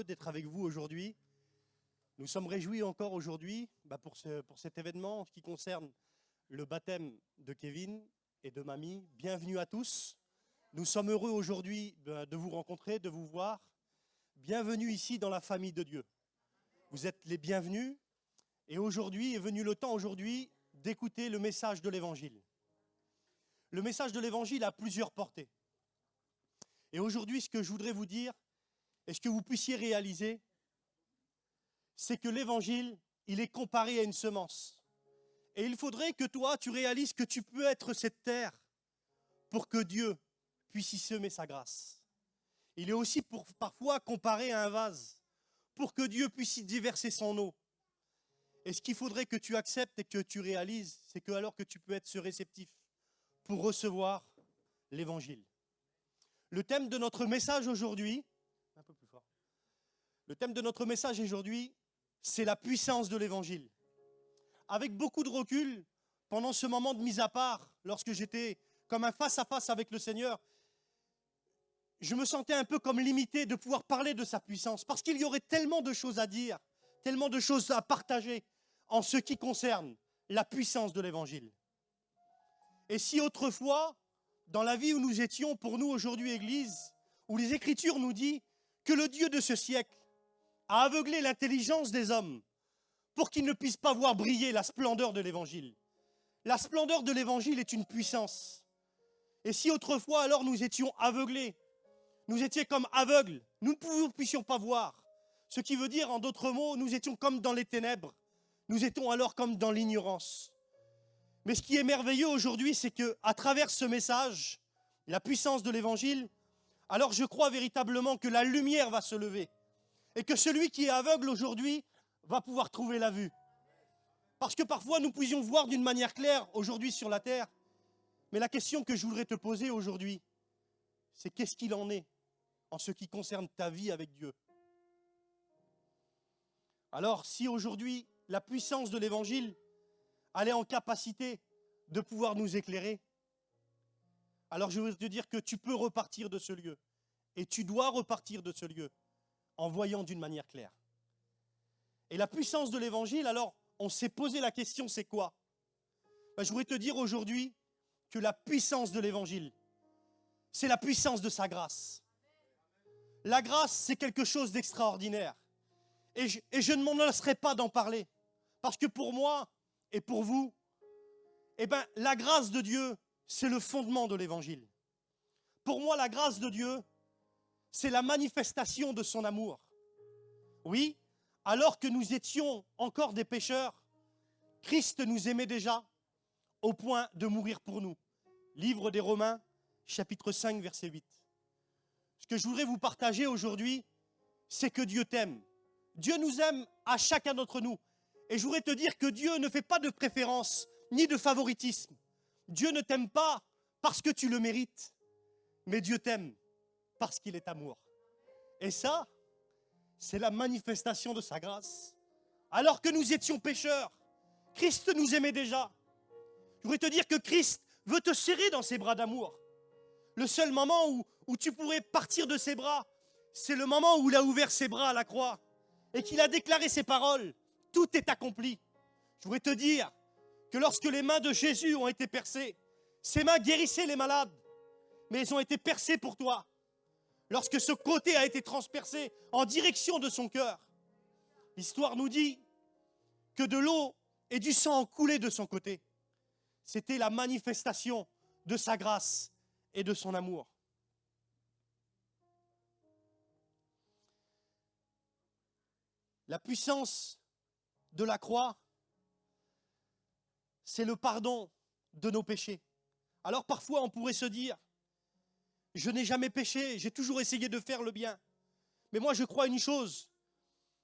d'être avec vous aujourd'hui. Nous sommes réjouis encore aujourd'hui pour cet événement qui concerne le baptême de Kevin et de Mamie. Bienvenue à tous. Nous sommes heureux aujourd'hui de vous rencontrer, de vous voir. Bienvenue ici dans la famille de Dieu. Vous êtes les bienvenus et aujourd'hui est venu le temps aujourd'hui d'écouter le message de l'Évangile. Le message de l'Évangile a plusieurs portées. Et aujourd'hui, ce que je voudrais vous dire, et ce que vous puissiez réaliser, c'est que l'Évangile, il est comparé à une semence. Et il faudrait que toi, tu réalises que tu peux être cette terre pour que Dieu puisse y semer sa grâce. Il est aussi parfois comparé à un vase, pour que Dieu puisse y déverser son eau. Et ce qu'il faudrait que tu acceptes et que tu réalises, c'est que alors que tu peux être ce réceptif pour recevoir l'Évangile. Le thème de notre message aujourd'hui, un peu plus fort. Le thème de notre message aujourd'hui, c'est la puissance de l'Évangile. Avec beaucoup de recul, pendant ce moment de mise à part, lorsque j'étais comme un face-à-face avec le Seigneur, je me sentais un peu comme limité de pouvoir parler de sa puissance, parce qu'il y aurait tellement de choses à dire, tellement de choses à partager en ce qui concerne la puissance de l'Évangile. Et si autrefois, dans la vie où nous étions, pour nous aujourd'hui Église, où les Écritures nous disent que le Dieu de ce siècle a aveuglé l'intelligence des hommes pour qu'ils ne puissent pas voir briller la splendeur de l'Évangile. La splendeur de l'Évangile est une puissance. Et si autrefois alors nous étions aveuglés, nous étions comme aveugles, nous ne puissions pas voir. Ce qui veut dire, en d'autres mots, nous étions comme dans les ténèbres. Nous étions alors comme dans l'ignorance. Mais ce qui est merveilleux aujourd'hui, c'est qu'à travers ce message, la puissance de l'Évangile, alors je crois véritablement que la lumière va se lever. Et que celui qui est aveugle aujourd'hui va pouvoir trouver la vue. Parce que parfois nous pouvions voir d'une manière claire aujourd'hui sur la terre. Mais la question que je voudrais te poser aujourd'hui, c'est qu'est-ce qu'il en est en ce qui concerne ta vie avec Dieu? Alors si aujourd'hui la puissance de l'Évangile elle est en capacité de pouvoir nous éclairer, alors je veux te dire que tu peux repartir de ce lieu. Et tu dois repartir de ce lieu en voyant d'une manière claire. Et la puissance de l'Évangile, alors on s'est posé la question, c'est quoi? Je voudrais te dire aujourd'hui que la puissance de l'Évangile, c'est la puissance de sa grâce. La grâce, c'est quelque chose d'extraordinaire. Et je ne m'en lasserai pas d'en parler. Parce que pour moi et pour vous, la grâce de Dieu, c'est le fondement de l'Évangile. Pour moi, la grâce de Dieu, c'est la manifestation de son amour. Oui, alors que nous étions encore des pécheurs, Christ nous aimait déjà au point de mourir pour nous. Livre des Romains, chapitre 5, verset 8. Ce que je voudrais vous partager aujourd'hui, c'est que Dieu t'aime. Dieu nous aime à chacun d'entre nous. Et je voudrais te dire que Dieu ne fait pas de préférence ni de favoritisme. Dieu ne t'aime pas parce que tu le mérites, mais Dieu t'aime parce qu'il est amour. Et ça, c'est la manifestation de sa grâce. Alors que nous étions pécheurs, Christ nous aimait déjà. Je voudrais te dire que Christ veut te serrer dans ses bras d'amour. Le seul moment où tu pourrais partir de ses bras, c'est le moment où il a ouvert ses bras à la croix et qu'il a déclaré ces paroles. Tout est accompli. Je voudrais te dire que lorsque les mains de Jésus ont été percées, ses mains guérissaient les malades, mais elles ont été percées pour toi. Lorsque ce côté a été transpercé en direction de son cœur, l'histoire nous dit que de l'eau et du sang ont coulé de son côté. C'était la manifestation de sa grâce et de son amour. La puissance de la croix, c'est le pardon de nos péchés. Alors parfois on pourrait se dire, je n'ai jamais péché, j'ai toujours essayé de faire le bien. Mais moi je crois une chose,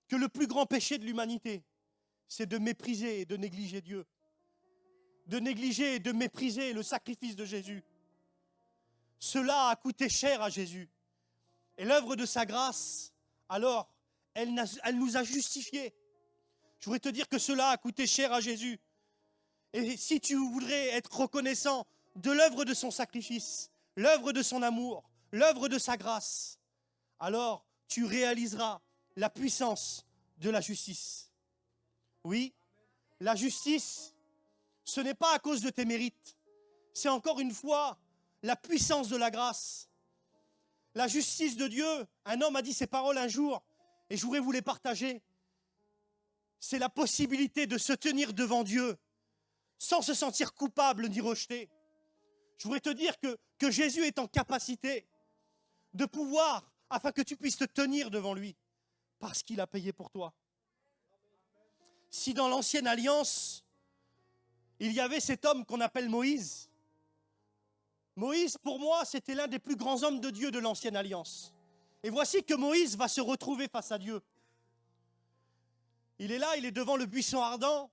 que le plus grand péché de l'humanité, c'est de mépriser et de négliger Dieu. De négliger et de mépriser le sacrifice de Jésus. Cela a coûté cher à Jésus. Et l'œuvre de sa grâce, alors, elle nous a justifiés. Je voudrais te dire que cela a coûté cher à Jésus. Et si tu voudrais être reconnaissant de l'œuvre de son sacrifice, l'œuvre de son amour, l'œuvre de sa grâce, alors tu réaliseras la puissance de la justice. Oui, la justice, ce n'est pas à cause de tes mérites. C'est encore une fois la puissance de la grâce. La justice de Dieu, un homme a dit ces paroles un jour, et je voudrais vous les partager. C'est la possibilité de se tenir devant Dieu sans se sentir coupable ni rejeté. Je voudrais te dire que Jésus est en capacité de pouvoir, afin que tu puisses te tenir devant lui, parce qu'il a payé pour toi. Si dans l'ancienne alliance, il y avait cet homme qu'on appelle Moïse, Moïse, pour moi, c'était l'un des plus grands hommes de Dieu de l'ancienne alliance. Et voici que Moïse va se retrouver face à Dieu. Il est là, il est devant le buisson ardent,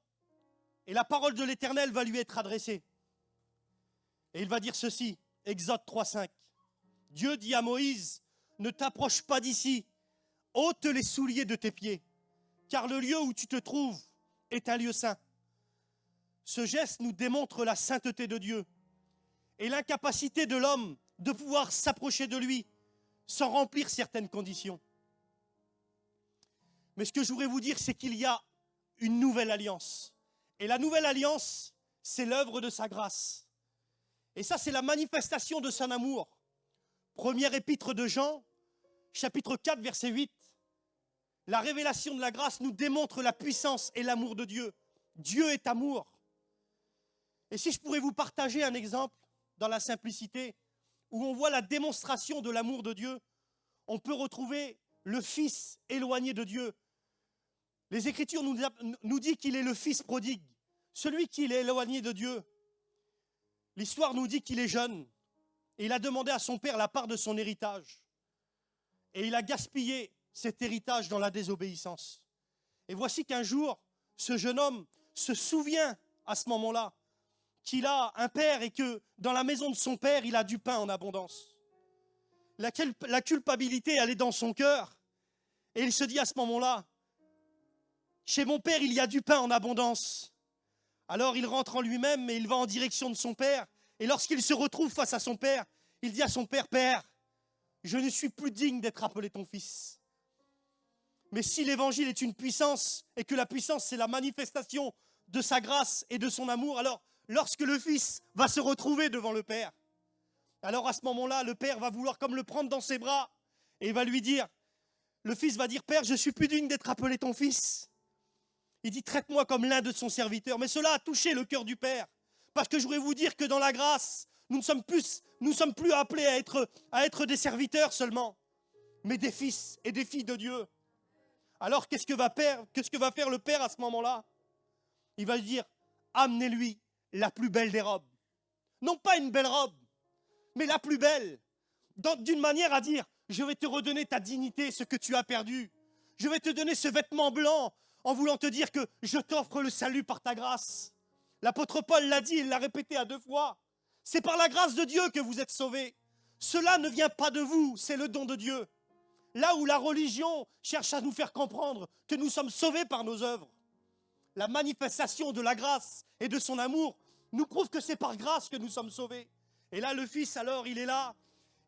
et la parole de l'Éternel va lui être adressée. Et il va dire ceci, Exode 3,5. Dieu dit à Moïse, ne t'approche pas d'ici, ôte les souliers de tes pieds, car le lieu où tu te trouves est un lieu saint. Ce geste nous démontre la sainteté de Dieu et l'incapacité de l'homme de pouvoir s'approcher de lui sans remplir certaines conditions. Mais ce que je voudrais vous dire, c'est qu'il y a une nouvelle alliance. Et la nouvelle alliance, c'est l'œuvre de sa grâce. Et ça, c'est la manifestation de son amour. Première épître de Jean, chapitre 4, verset 8. La révélation de la grâce nous démontre la puissance et l'amour de Dieu. Dieu est amour. Et si je pourrais vous partager un exemple dans la simplicité, où on voit la démonstration de l'amour de Dieu, on peut retrouver le Fils éloigné de Dieu. Les Écritures nous disent qu'il est le Fils prodigue, celui qui est éloigné de Dieu. L'histoire nous dit qu'il est jeune, et il a demandé à son père la part de son héritage. Et il a gaspillé cet héritage dans la désobéissance. Et voici qu'un jour, ce jeune homme se souvient à ce moment-là qu'il a un père et que dans la maison de son père, il a du pain en abondance. La culpabilité, elle est dans son cœur. Et il se dit à ce moment-là, chez mon père, il y a du pain en abondance. Alors il rentre en lui-même et il va en direction de son père. Et lorsqu'il se retrouve face à son père, il dit à son père, « Père, je ne suis plus digne d'être appelé ton fils. » Mais si l'évangile est une puissance et que la puissance, c'est la manifestation de sa grâce et de son amour, alors lorsque le fils va se retrouver devant le père, alors à ce moment-là, le père va vouloir comme le prendre dans ses bras et il va lui dire, le fils va dire, « Père, je suis plus digne d'être appelé ton fils. » Il dit, « Traite-moi comme l'un de son serviteur. » Mais cela a touché le cœur du père. Parce que je voudrais vous dire que dans la grâce, nous ne sommes plus appelés à être des serviteurs seulement, mais des fils et des filles de Dieu. Alors qu'est-ce que va faire le père à ce moment-là? Il va lui dire, amenez-lui la plus belle des robes. Non pas une belle robe, mais la plus belle. D'une manière à dire, je vais te redonner ta dignité, ce que tu as perdu. Je vais te donner ce vêtement blanc en voulant te dire que je t'offre le salut par ta grâce. L'apôtre Paul l'a dit, il l'a répété à 2 fois. C'est par la grâce de Dieu que vous êtes sauvés. Cela ne vient pas de vous, c'est le don de Dieu. Là où la religion cherche à nous faire comprendre que nous sommes sauvés par nos œuvres, la manifestation de la grâce et de son amour nous prouve que c'est par grâce que nous sommes sauvés. Et là, le fils, alors, il est là,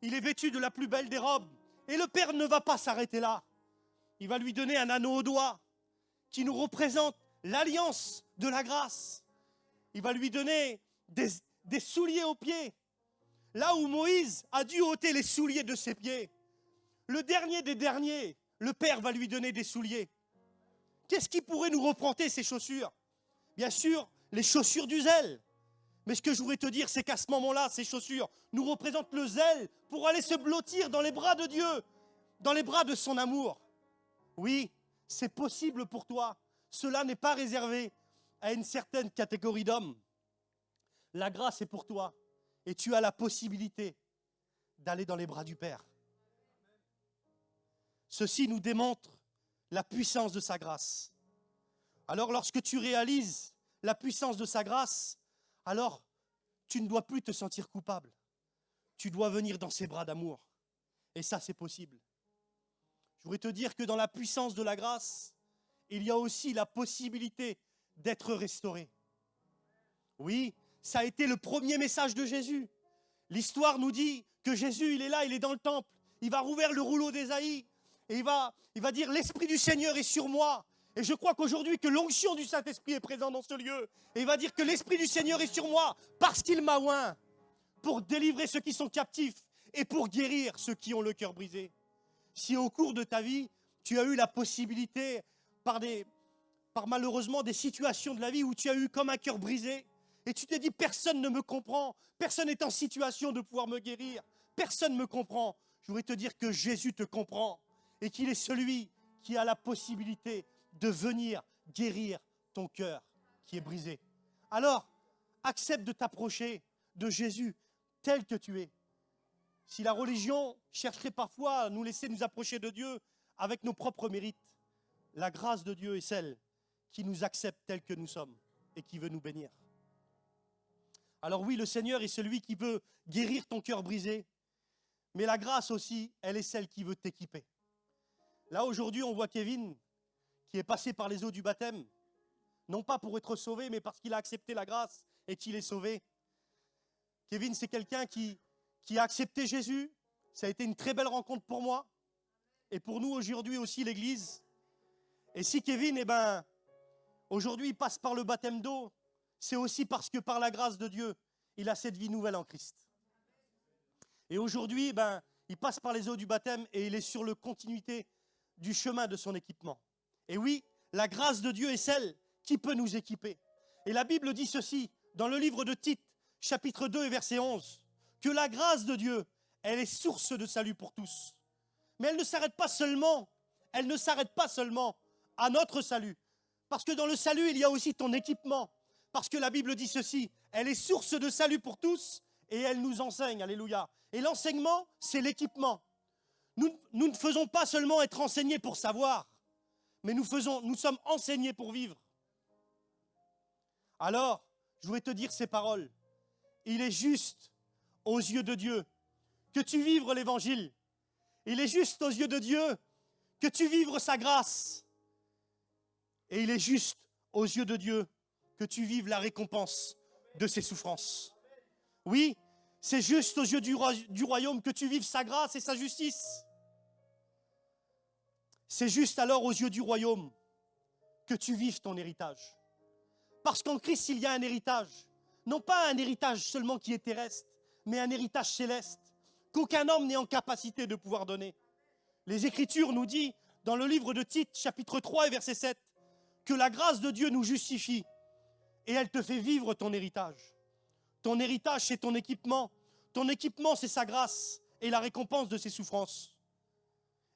il est vêtu de la plus belle des robes. Et le père ne va pas s'arrêter là. Il va lui donner un anneau au doigt qui nous représente l'alliance de la grâce. Il va lui donner des souliers aux pieds. Là où Moïse a dû ôter les souliers de ses pieds, le dernier des derniers, le père va lui donner des souliers. Qu'est-ce qui pourrait nous représenter ces chaussures? Bien sûr, les chaussures du zèle. Mais ce que je voudrais te dire, c'est qu'à ce moment-là, ces chaussures nous représentent le zèle pour aller se blottir dans les bras de Dieu, dans les bras de son amour. Oui, c'est possible pour toi. Cela n'est pas réservé à une certaine catégorie d'hommes. La grâce est pour toi et tu as la possibilité d'aller dans les bras du Père. Ceci nous démontre la puissance de sa grâce. Alors lorsque tu réalises la puissance de sa grâce, alors tu ne dois plus te sentir coupable. Tu dois venir dans ses bras d'amour. Et ça, c'est possible. Je voudrais te dire que dans la puissance de la grâce, il y a aussi la possibilité d'être restauré. Oui, ça a été le premier message de Jésus. L'histoire nous dit que Jésus, il est là, il est dans le temple. Il va rouvrir le rouleau d'Ésaïe. Et il va dire, l'Esprit du Seigneur est sur moi. Et je crois qu'aujourd'hui, que l'onction du Saint-Esprit est présente dans ce lieu. Et il va dire que l'Esprit du Seigneur est sur moi parce qu'il m'a oint pour délivrer ceux qui sont captifs et pour guérir ceux qui ont le cœur brisé. Si au cours de ta vie, tu as eu la possibilité, par malheureusement des situations de la vie où tu as eu comme un cœur brisé, et tu t'es dit, personne ne me comprend, personne n'est en situation de pouvoir me guérir, personne ne me comprend. Je voudrais te dire que Jésus te comprend et qu'il est celui qui a la possibilité de venir guérir ton cœur qui est brisé. Alors, accepte de t'approcher de Jésus tel que tu es. Si la religion chercherait parfois à nous laisser nous approcher de Dieu avec nos propres mérites, la grâce de Dieu est celle qui nous accepte tels que nous sommes et qui veut nous bénir. Alors oui, le Seigneur est celui qui veut guérir ton cœur brisé, mais la grâce aussi, elle est celle qui veut t'équiper. Là, aujourd'hui, on voit Kevin qui est passé par les eaux du baptême, non pas pour être sauvé, mais parce qu'il a accepté la grâce et qu'il est sauvé. Kevin, c'est quelqu'un qui a accepté Jésus. Ça a été une très belle rencontre pour moi et pour nous aujourd'hui aussi, l'Église. Et si Kevin, aujourd'hui, il passe par le baptême d'eau, c'est aussi parce que par la grâce de Dieu, il a cette vie nouvelle en Christ. Et aujourd'hui, il passe par les eaux du baptême et il est sur la continuité du chemin de son équipement. Et oui, la grâce de Dieu est celle qui peut nous équiper. Et la Bible dit ceci, dans le livre de Tite, chapitre 2 et verset 11, que la grâce de Dieu, elle est source de salut pour tous. Mais elle ne s'arrête pas seulement à notre salut. Parce que dans le salut, il y a aussi ton équipement. Parce que la Bible dit ceci, elle est source de salut pour tous et elle nous enseigne, alléluia. Et l'enseignement, c'est l'équipement. Nous ne faisons pas seulement être enseignés pour savoir, mais nous sommes enseignés pour vivre. Alors, je voudrais te dire ces paroles. Il est juste aux yeux de Dieu que tu vives l'évangile. Il est juste aux yeux de Dieu que tu vives sa grâce. Et il est juste aux yeux de Dieu que tu vives la récompense de ses souffrances. Oui, c'est juste aux yeux du royaume que tu vives sa grâce et sa justice. C'est juste alors aux yeux du royaume que tu vives ton héritage. Parce qu'en Christ, il y a un héritage. Non pas un héritage seulement qui est terrestre, mais un héritage céleste, qu'aucun homme n'est en capacité de pouvoir donner. Les Écritures nous disent, dans le livre de Tite, chapitre 3 et verset 7, que la grâce de Dieu nous justifie et elle te fait vivre ton héritage. Ton héritage, c'est ton équipement. Ton équipement, c'est sa grâce et la récompense de ses souffrances.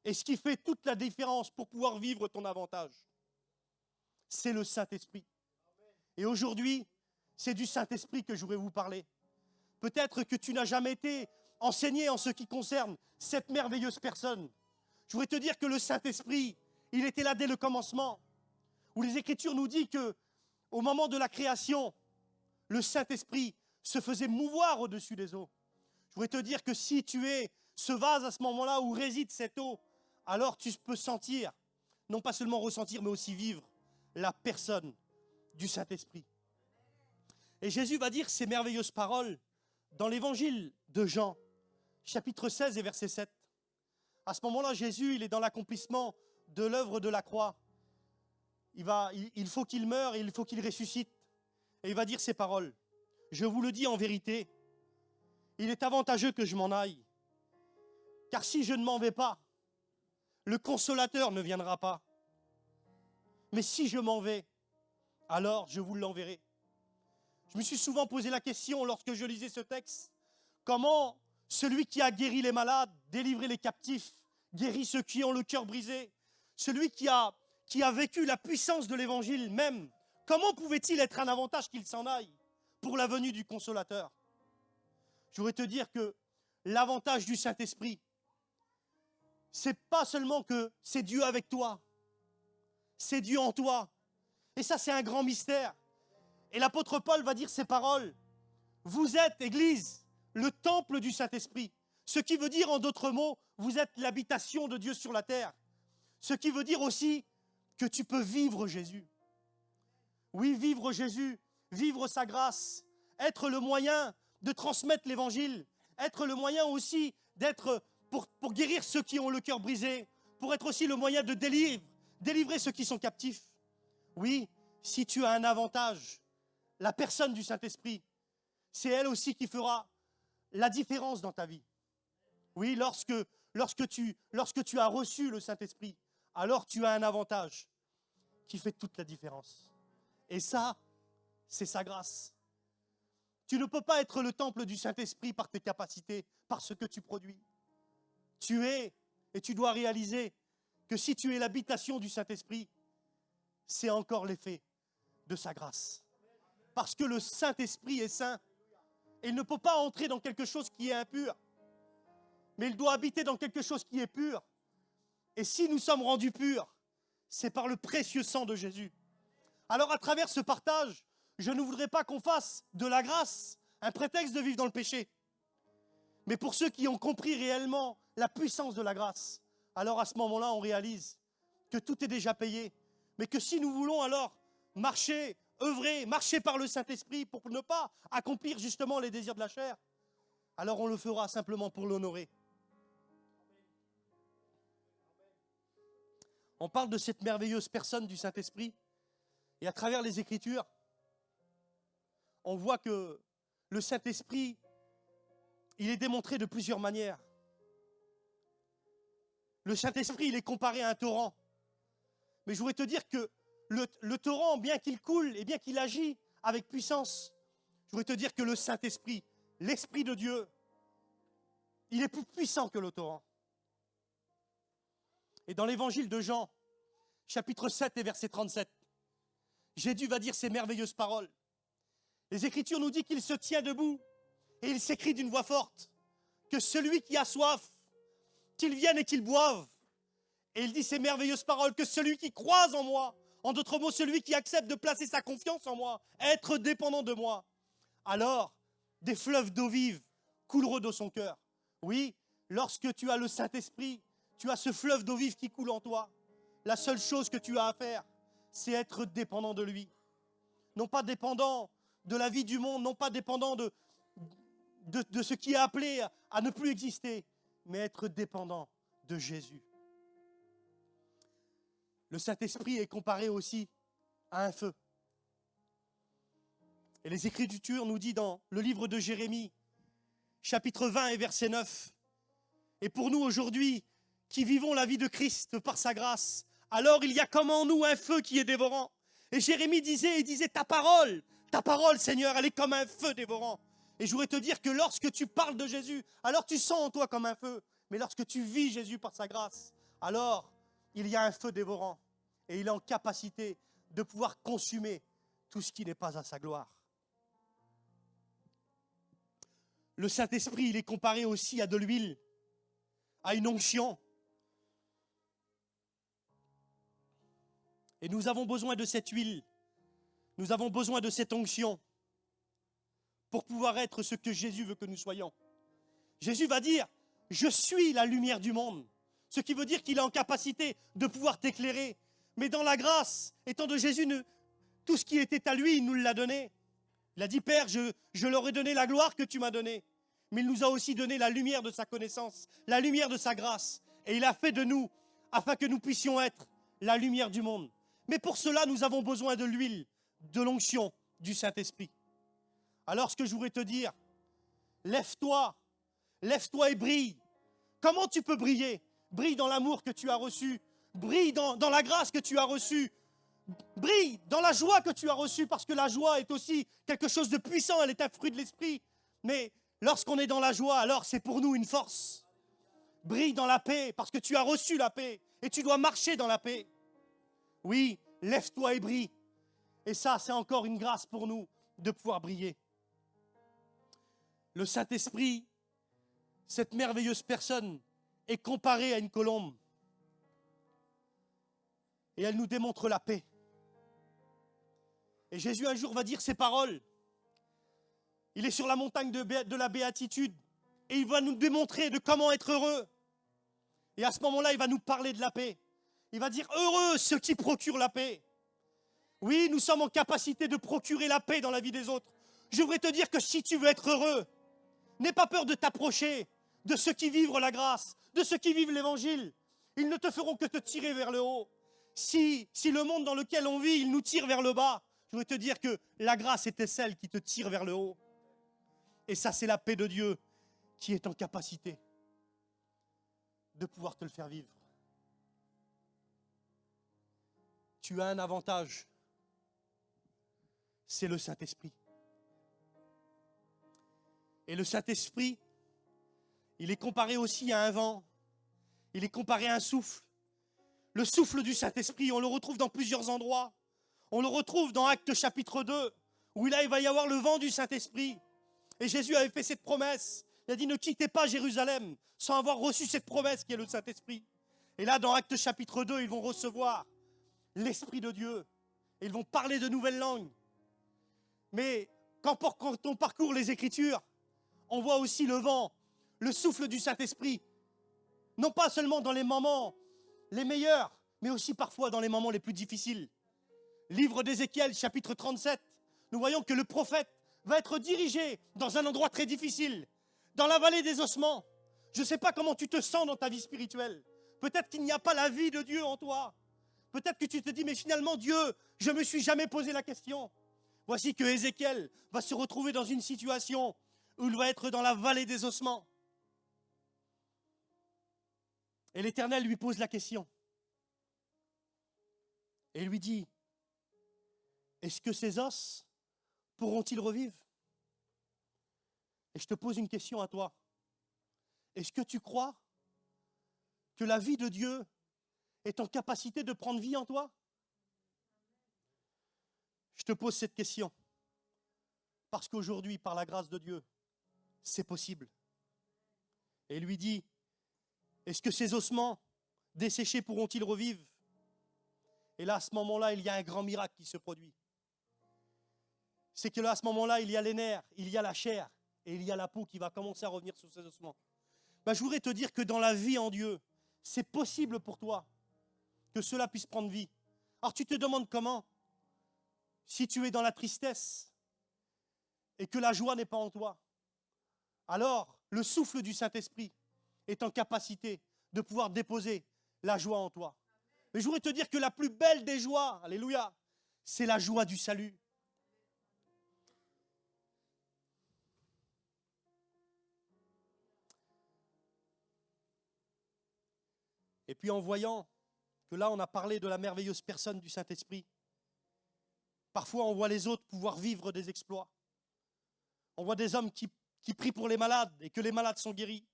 Et ce qui fait toute la différence pour pouvoir vivre ton avantage, c'est le Saint-Esprit. Et aujourd'hui, c'est du Saint-Esprit que je voudrais vous parler. Peut-être que tu n'as jamais été enseigné en ce qui concerne cette merveilleuse personne. Je voudrais te dire que le Saint-Esprit, il était là dès le commencement, où les Écritures nous disent qu'au moment de la création, le Saint-Esprit se faisait mouvoir au-dessus des eaux. Je voudrais te dire que si tu es ce vase à ce moment-là où réside cette eau, alors tu peux sentir, non pas seulement ressentir, mais aussi vivre la personne du Saint-Esprit. Et Jésus va dire ces merveilleuses paroles dans l'évangile de Jean, chapitre 16 et verset 7. À ce moment-là, Jésus, il est dans l'accomplissement de l'œuvre de la croix. Il faut qu'il meure et il faut qu'il ressuscite. Et il va dire ces paroles. Je vous le dis en vérité, il est avantageux que je m'en aille. Car si je ne m'en vais pas, le consolateur ne viendra pas. Mais si je m'en vais, alors je vous l'enverrai. Je me suis souvent posé la question lorsque je lisais ce texte, comment celui qui a guéri les malades, délivré les captifs, guéri ceux qui ont le cœur brisé, celui qui a vécu la puissance de l'évangile même, comment pouvait-il être un avantage qu'il s'en aille pour la venue du consolateur? Je voudrais te dire que l'avantage du Saint-Esprit, c'est pas seulement que c'est Dieu avec toi, c'est Dieu en toi. Et ça, c'est un grand mystère. Et l'apôtre Paul va dire ces paroles. Vous êtes, Église, le temple du Saint-Esprit. Ce qui veut dire, en d'autres mots, vous êtes l'habitation de Dieu sur la terre. Ce qui veut dire aussi que tu peux vivre Jésus. Oui, vivre Jésus, vivre sa grâce, être le moyen de transmettre l'évangile, être le moyen aussi d'être pour guérir ceux qui ont le cœur brisé, pour être aussi le moyen de délivrer ceux qui sont captifs. Oui, si tu as un avantage, la personne du Saint-Esprit, c'est elle aussi qui fera la différence dans ta vie. Oui, lorsque tu as reçu le Saint-Esprit, alors tu as un avantage qui fait toute la différence. Et ça, c'est sa grâce. Tu ne peux pas être le temple du Saint-Esprit par tes capacités, par ce que tu produis. Tu es, et tu dois réaliser que si tu es l'habitation du Saint-Esprit, c'est encore l'effet de sa grâce. Parce que le Saint-Esprit est saint. Et il ne peut pas entrer dans quelque chose qui est impur. Mais il doit habiter dans quelque chose qui est pur. Et si nous sommes rendus purs, c'est par le précieux sang de Jésus. Alors à travers ce partage, je ne voudrais pas qu'on fasse de la grâce un prétexte de vivre dans le péché. Mais pour ceux qui ont compris réellement la puissance de la grâce, alors à ce moment-là, on réalise que tout est déjà payé. Mais que si nous voulons alors marcher, œuvrer, marcher par le Saint-Esprit pour ne pas accomplir justement les désirs de la chair, alors on le fera simplement pour l'honorer. On parle de cette merveilleuse personne du Saint-Esprit et à travers les Écritures, on voit que le Saint-Esprit, il est démontré de plusieurs manières. Le Saint-Esprit, il est comparé à un torrent. Mais je voudrais te dire que le torrent, bien qu'il coule et bien qu'il agit avec puissance, je voudrais te dire que le Saint-Esprit, l'Esprit de Dieu, il est plus puissant que le torrent. Et dans l'évangile de Jean, chapitre 7 et verset 37, Jésus va dire ces merveilleuses paroles. Les Écritures nous disent qu'il se tient debout et il s'écrie d'une voix forte que celui qui a soif, qu'il vienne et qu'il boive. Et il dit ces merveilleuses paroles, que celui qui croise en moi, en d'autres mots, celui qui accepte de placer sa confiance en moi, être dépendant de moi, alors des fleuves d'eau vive couleront de son cœur. Oui, lorsque tu as le Saint-Esprit, tu as ce fleuve d'eau vive qui coule en toi. La seule chose que tu as à faire, c'est être dépendant de lui. Non pas dépendant de la vie du monde, non pas dépendant de ce qui est appelé à ne plus exister, mais être dépendant de Jésus. Le Saint-Esprit est comparé aussi à un feu. Et les Écritures nous disent dans le livre de Jérémie, chapitre 20 et verset 9, et pour nous aujourd'hui, qui vivons la vie de Christ par sa grâce, alors il y a comme en nous un feu qui est dévorant. Et Jérémie disait, ta parole, Seigneur, elle est comme un feu dévorant. Et je voudrais te dire que lorsque tu parles de Jésus, alors tu sens en toi comme un feu. Mais lorsque tu vis Jésus par sa grâce, alors il y a un feu dévorant. Et il est en capacité de pouvoir consumer tout ce qui n'est pas à sa gloire. Le Saint-Esprit, il est comparé aussi à de l'huile, à une onction. Et nous avons besoin de cette huile, nous avons besoin de cette onction pour pouvoir être ce que Jésus veut que nous soyons. Jésus va dire, je suis la lumière du monde, ce qui veut dire qu'il est en capacité de pouvoir t'éclairer. Mais dans la grâce, étant de Jésus, tout ce qui était à lui, il nous l'a donné. Il a dit, Père, je leur ai donné la gloire que tu m'as donnée. Mais il nous a aussi donné la lumière de sa connaissance, la lumière de sa grâce. Et il a fait de nous, afin que nous puissions être la lumière du monde. Mais pour cela, nous avons besoin de l'huile, de l'onction du Saint-Esprit. Alors ce que je voudrais te dire, lève-toi et brille. Comment tu peux briller? Brille dans l'amour que tu as reçu, brille dans la grâce que tu as reçue, brille dans la joie que tu as reçue, parce que la joie est aussi quelque chose de puissant, elle est un fruit de l'esprit. Mais lorsqu'on est dans la joie, alors c'est pour nous une force. Brille dans la paix, parce que tu as reçu la paix, et tu dois marcher dans la paix. Oui, lève-toi et brille. Et ça, c'est encore une grâce pour nous de pouvoir briller. Le Saint-Esprit, cette merveilleuse personne, est comparée à une colombe. Et elle nous démontre la paix. Et Jésus un jour va dire ces paroles. Il est sur la montagne de la béatitude. Et il va nous démontrer de comment être heureux. Et à ce moment-là, il va nous parler de la paix. Il va dire, heureux ceux qui procurent la paix. Oui, nous sommes en capacité de procurer la paix dans la vie des autres. Je voudrais te dire que si tu veux être heureux, n'aie pas peur de t'approcher de ceux qui vivent la grâce, de ceux qui vivent l'évangile. Ils ne te feront que te tirer vers le haut. Si le monde dans lequel on vit, il nous tire vers le bas, je voudrais te dire que la grâce était celle qui te tire vers le haut. Et ça, c'est la paix de Dieu qui est en capacité de pouvoir te le faire vivre. Tu as un avantage, c'est le Saint-Esprit. Et le Saint-Esprit, il est comparé aussi à un vent, il est comparé à un souffle. Le souffle du Saint-Esprit, on le retrouve dans plusieurs endroits. On le retrouve dans Actes chapitre 2, où là, il va y avoir le vent du Saint-Esprit. Et Jésus avait fait cette promesse. Il a dit, ne quittez pas Jérusalem sans avoir reçu cette promesse qui est le Saint-Esprit. Et là, dans Actes chapitre 2, ils vont recevoir l'Esprit de Dieu. Et ils vont parler de nouvelles langues. Mais quand on parcourt les Écritures, on voit aussi le vent, le souffle du Saint-Esprit. Non pas seulement dans les moments les meilleurs, mais aussi parfois dans les moments les plus difficiles. Livre d'Ézéchiel, chapitre 37, nous voyons que le prophète va être dirigé dans un endroit très difficile, dans la vallée des ossements. Je ne sais pas comment tu te sens dans ta vie spirituelle. Peut-être qu'il n'y a pas la vie de Dieu en toi. Peut-être que tu te dis, mais finalement, Dieu, je ne me suis jamais posé la question. Voici que Ézéchiel va se retrouver dans une situation où il va être dans la vallée des ossements. Et l'Éternel lui pose la question. Et lui dit, est-ce que ces os pourront-ils revivre? Et je te pose une question à toi. Est-ce que tu crois que la vie de Dieu est en capacité de prendre vie en toi? Je te pose cette question. Parce qu'aujourd'hui, par la grâce de Dieu, c'est possible. Et il lui dit, est-ce que ces ossements desséchés pourront-ils revivre? Et là, à ce moment-là, il y a un grand miracle qui se produit. C'est que là, à ce moment-là, il y a les nerfs, il y a la chair, et il y a la peau qui va commencer à revenir sur ces ossements. Ben, je voudrais te dire que dans la vie en Dieu, c'est possible pour toi que cela puisse prendre vie. Alors tu te demandes comment? Si tu es dans la tristesse et que la joie n'est pas en toi, alors le souffle du Saint-Esprit est en capacité de pouvoir déposer la joie en toi. Mais je voudrais te dire que la plus belle des joies, alléluia, c'est la joie du salut. Et puis en voyant que là on a parlé de la merveilleuse personne du Saint-Esprit, parfois on voit les autres pouvoir vivre des exploits. On voit des hommes qui prient pour les malades et que les malades sont guéris.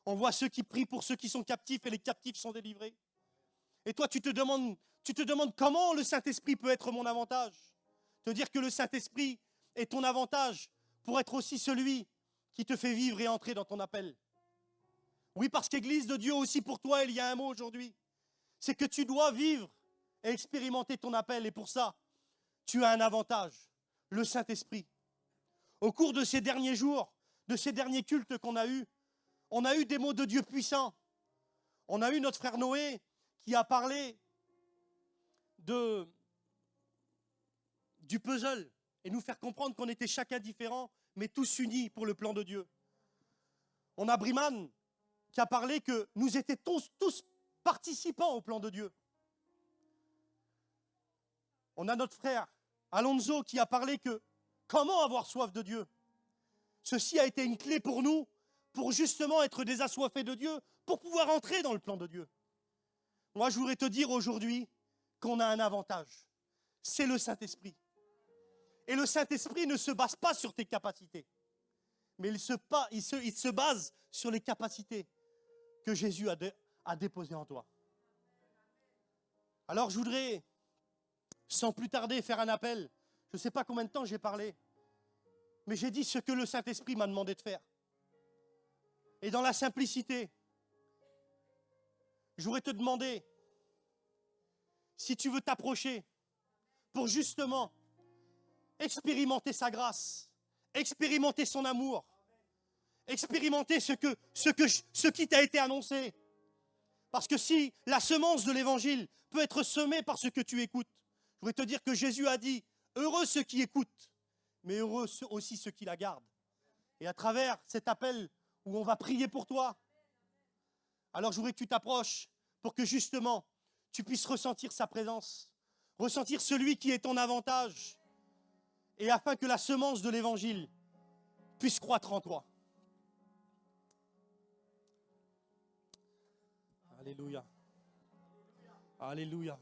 On voit ceux qui prient pour ceux qui sont captifs et les captifs sont délivrés. Et toi, tu te demandes comment le Saint-Esprit peut être mon avantage. Te dire que le Saint-Esprit est ton avantage pour être aussi celui qui te fait vivre et entrer dans ton appel. Oui, parce qu'Église de Dieu aussi pour toi, il y a un mot aujourd'hui. C'est que tu dois vivre et expérimenter ton appel. Et pour ça, tu as un avantage, le Saint-Esprit. Au cours de ces derniers jours, de ces derniers cultes qu'on a eus, on a eu des mots de Dieu puissants. On a eu notre frère Noé qui a parlé du puzzle et nous faire comprendre qu'on était chacun différent, mais tous unis pour le plan de Dieu. On a Briman qui a parlé que nous étions tous participants au plan de Dieu. On a notre frère Alonso qui a parlé que comment avoir soif de Dieu. Ceci a été une clé pour nous, pour justement être des assoiffés de Dieu, pour pouvoir entrer dans le plan de Dieu. Moi, je voudrais te dire aujourd'hui qu'on a un avantage. C'est le Saint-Esprit. Et le Saint-Esprit ne se base pas sur tes capacités, mais il se base sur les capacités que Jésus a déposées en toi. Alors, je voudrais, sans plus tarder, faire un appel. Je ne sais pas combien de temps j'ai parlé, mais j'ai dit ce que le Saint-Esprit m'a demandé de faire. Et dans la simplicité, je voudrais te demander, si tu veux t'approcher pour justement expérimenter sa grâce, expérimenter son amour, expérimenter ce qui t'a été annoncé. Parce que si la semence de l'évangile peut être semée par ce que tu écoutes, je voudrais te dire que Jésus a dit, heureux ceux qui écoutent, mais heureux aussi ceux qui la gardent. Et à travers cet appel où on va prier pour toi, alors je voudrais que tu t'approches pour que justement tu puisses ressentir sa présence, ressentir celui qui est ton avantage, et afin que la semence de l'évangile puisse croître en toi. Alléluia. Alléluia.